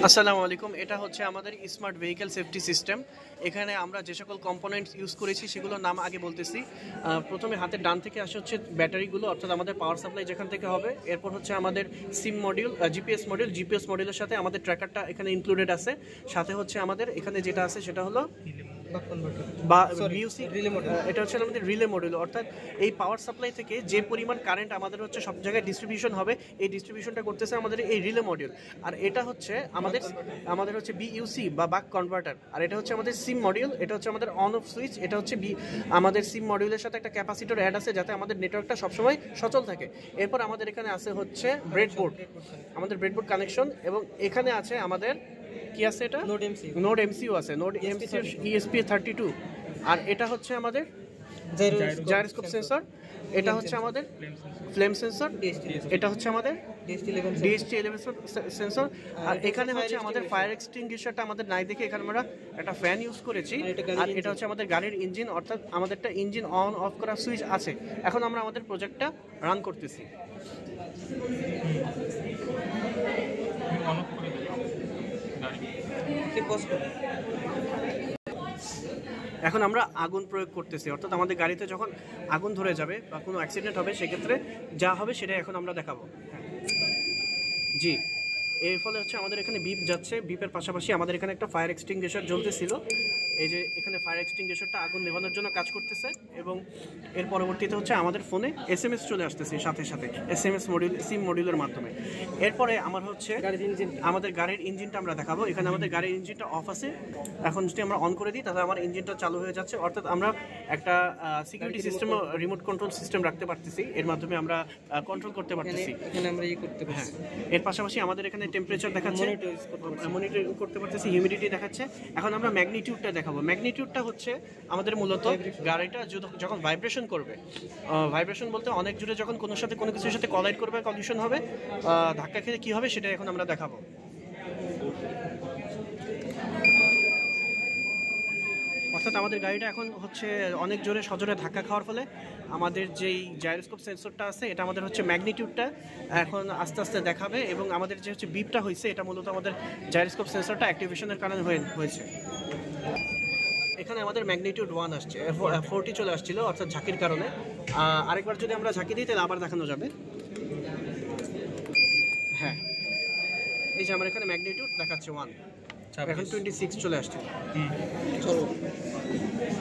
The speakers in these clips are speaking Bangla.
আসসালামু আলাইকুম। এটা হচ্ছে আমাদের স্মার্ট ভেহিকেল সেফটি সিস্টেম। এখানে আমরা যে সকল কম্পোনেন্টস ইউজ করেছি সেগুলোর নাম আগে বলতেছি। প্রথমে হাতের ডান থেকে আসে হচ্ছে ব্যাটারিগুলো, অর্থাৎ আমাদের পাওয়ার সাপ্লাই যেখান থেকে হবে। এরপর হচ্ছে আমাদের সিম মডিউল, জিপিএস মডিউলের সাথে আমাদের ট্র্যাকারটা এখানে ইনক্লুডেড আছে। সাথে হচ্ছে আমাদের এখানে যেটা আছে সেটা হলো বা বিইউসি, এটা হচ্ছে আমাদের রিলে মডিউল, অর্থাৎ এই পাওয়ার সাপ্লাই থেকে যে পরিমাণ কারেন্ট আমাদের হচ্ছে সব জায়গায় ডিস্ট্রিবিউশন হবে, এই ডিস্ট্রিবিউশনটা করতেছে আমাদের এই রিলে মডিউল। আর এটা হচ্ছে আমাদের হচ্ছে বিইউসি বা বাক কনভার্টার। আর এটা হচ্ছে আমাদের সিম মডিউল, এটা হচ্ছে আমাদের অন অফ সুইচ। এটা হচ্ছে আমাদের সিম মডিউলের সাথে একটা ক্যাপাসিটর অ্যাড আছে যাতে আমাদের নেটওয়ার্কটা সবসময় সচল থাকে। এরপর আমাদের এখানে আছে হচ্ছে ব্রেডবোর্ড, আমাদের ব্রেডবোর্ড কানেকশন, এবং এখানে আছে আমাদের কি আছে, এটা নোড এমসিইউ আছে, নোড এমসিইউ ESP32। আর এটা হচ্ছে আমাদের জাইরোস্কোপ সেন্সর, এটা হচ্ছে আমাদের ফ্লেম সেন্সর, এটা হচ্ছে আমাদের DHT11 সেন্সর। আর এখানে হচ্ছে আমাদের ফায়ার এক্সটিংগুইশারটা আমাদের নাই দেখে এখানে আমরা একটা ফ্যান ইউজ করেছি। আর এটা হচ্ছে আমাদের গাড়ির ইঞ্জিন, অর্থাৎ আমাদেরটা ইঞ্জিন অন অফ করার সুইচ আছে। এখন আমরা আমাদের প্রজেক্টটা রান করতেছি। এখন আমরা আগুন প্রয়োগ করতেছি, অর্থাৎ আমাদের গাড়িতে যখন আগুন ধরে যাবে বা কোনো অ্যাক্সিডেন্ট হবে সেক্ষেত্রে যা হবে সেটাই এখন আমরা দেখাবো। জি, এর ফলে হচ্ছে আমাদের এখানে বিপ যাচ্ছে, বিপের পাশাপাশি আমাদের এখানে একটা ফায়ার এক্সটিংগুইশার জ্বলতেছিল। এই যে এখানে ফায়ার এক্সটিংগুইশারটা আগুন নেভানোর জন্য কাজ করতেছে, এবং এর পরবর্তীতে হচ্ছে আমাদের ফোনে SMS চলে আসতেছে সাথে সাথে SMS মডিউল, সিম মডিউলের মাধ্যমে। এরপরে আমার হচ্ছে আমাদের গাড়ির ইঞ্জিনটা আমরা দেখাবো। এখানে আমাদের গাড়ির ইঞ্জিনটা অফ আছে। এখন যদি আমরা অন করে দিই তাহলে আমার ইঞ্জিনটা চালু হয়ে যাচ্ছে, অর্থাৎ আমরা একটা security system, remote control system রাখতে পারতেছি, এর মাধ্যমে আমরা কন্ট্রোল করতে পারতেছি। এর পাশাপাশি আমাদের এখানে টেম্পারেচার দেখাচ্ছে, মনিটর করতে পারতেছি, হিউমিডিটি দেখাচ্ছে। এখন আমরা ম্যাগনিটিউডটা দেখাবো। ম্যাগনিটিউডটা হচ্ছে আমাদের মূলত গাড়িটা যখন ভাইব্রেশন করবে, ভাইব্রেশন বলতে অনেক জোরে যখন কোনো কিছুর সাথে কলাইড করবে, কলিশন হবে, ধাক্কা খেলে কী হবে সেটা এখন আমরা দেখাবো। অর্থাৎ আমাদের গাড়িটা এখন হচ্ছে অনেক জোরে সজোরে ধাক্কা খাওয়ার ফলে আমাদের যেই জাইরোস্কোপ সেন্সরটা আছে এটা আমাদের হচ্ছে ম্যাগনিটিউডটা এখন আস্তে আস্তে দেখাবে, এবং আমাদের যে হচ্ছে বিপটা হয়েছে এটা মূলত আমাদের জাইরোস্কোপ সেন্সরটা অ্যাক্টিভেশনের কারণে হয়েছে। এখানে আমাদের ম্যাগনিটিউড 1 আসছে, 40 চলে আসছিল, অর্থাৎ ঝাঁকির কারণে। আরেকবার যদি আমরা ঝাঁকি দিই তাহলে আবার দেখানো যাবে। হ্যাঁ, এই যে আমার এখানে ম্যাগনিটিউড দেখাচ্ছে 1, এখন 26 চলে আসছে।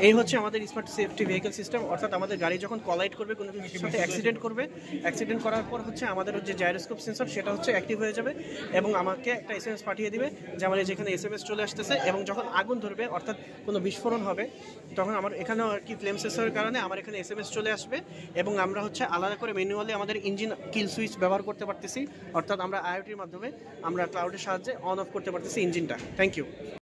এই হচ্ছে আমাদের স্মার্ট সেফটি ভেহিকেল সিস্টেম, অর্থাৎ আমাদের গাড়ি যখন কলাইড করবে, কোনো কিছুর সাথে অ্যাক্সিডেন্ট করবে, অ্যাক্সিডেন্ট করার পর হচ্ছে আমাদের যে জাইরোস্কোপ সেন্সর সেটা হচ্ছে অ্যাক্টিভ হয়ে যাবে, এবং আমাকে একটা SMS পাঠিয়ে দিবে যে আমার যেখানে SMS চলে আসতেছে। এবং যখন আগুন ধরবে, অর্থাৎ কোনো বিস্ফোরণ হবে, তখন আমার এখানেও আর কি ফ্লেম সেন্সরের কারণে আমার এখানে SMS চলে আসবে, এবং আমরা হচ্ছে আলাদা করে ম্যানুয়ালি আমাদের ইঞ্জিন কিল সুইচ ব্যবহার করতে পারতেছি, অর্থাৎ আমরা IoTর মাধ্যমে আমরা ক্লাউডের সাহায্যে অন অফ করতে পারতেছি ইঞ্জিনটা। Thank you.